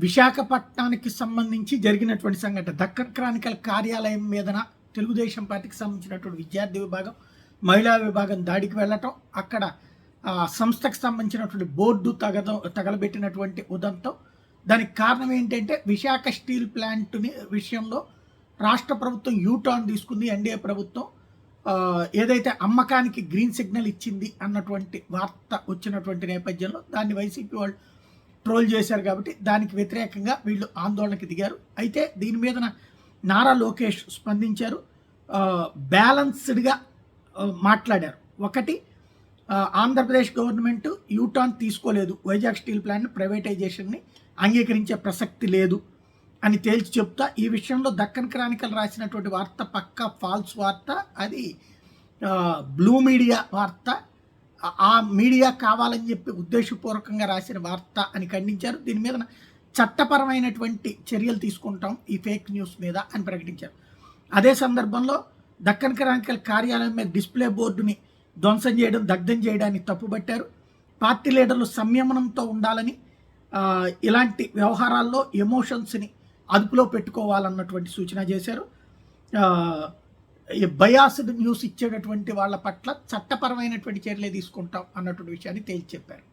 విశాఖపట్నానికి సంబంధించి జరిగినటువంటి సంఘటన దక్కన్ క్రానికల్ కార్యాలయం మీదన తెలుగుదేశం పార్టీకి సంబంధించినటువంటి విద్యార్థి విభాగం మహిళా విభాగం దాడికి వెళ్ళటం అక్కడ సంస్థకు సంబంధించినటువంటి బోర్డు తగలబెట్టినటువంటి ఉదంతం. దానికి కారణం ఏంటంటే విశాఖ స్టీల్ ప్లాంట్ని విషయంలో రాష్ట్ర ప్రభుత్వం యూటర్న్ తీసుకుంది. ఎన్డీఏ ప్రభుత్వం ఏదైతే అమ్మకానికి గ్రీన్ సిగ్నల్ ఇచ్చింది అన్నటువంటి వార్త వచ్చినటువంటి నేపథ్యంలో దాన్ని వైసీపీ వాళ్ళు ట్రోల్ చేశారు కాబట్టి దానికి వ్యతిరేకంగా వీళ్ళు ఆందోళనకి దిగారు. అయితే దీని మీద నారా లోకేష్ స్పందించారు, బ్యాలన్స్డ్గా మాట్లాడారు. ఒకటి, ఆంధ్రప్రదేశ్ గవర్నమెంట్ యూటర్న్ తీసుకోలేదు, వైజాగ్ స్టీల్ ప్లాంట్ ప్రైవేటైజేషన్ని అంగీకరించే ప్రసక్తి లేదు అని తేల్చి చెప్తా ఈ విషయంలో దక్కన్ క్రానికల్ రాసినటువంటి వార్త పక్కా ఫాల్స్ వార్త, అది బ్లూ మీడియా వార్త, ఆ మీడియా కావాలని చెప్పి ఉద్దేశపూర్వకంగా రాసిన వార్త అని ఖండించారు. దీని మీద చట్టపరమైనటువంటి చర్యలు తీసుకుంటాం ఈ ఫేక్ న్యూస్ మీద అని ప్రకటించారు. అదే సందర్భంలో దక్కన్ క్రానికల్ కార్యాలయం మీద డిస్ప్లే బోర్డుని ధ్వంసం చేయడం, దగ్ధం చేయడాన్ని తప్పుపట్టారు. పార్టీ లీడర్లు సంయమనంతో ఉండాలని, ఇలాంటి వ్యవహారాల్లో ఎమోషన్స్ని అదుపులో పెట్టుకోవాలన్నటువంటి సూచన చేశారు. బయాస్డ్ న్యూస్ ఇచ్చేటటువంటి వాళ్ళ పట్ల చట్టపరమైనటువంటి చర్యలు తీసుకుంటాం అన్నటువంటి విషయాన్ని తేల్చి చెప్పారు.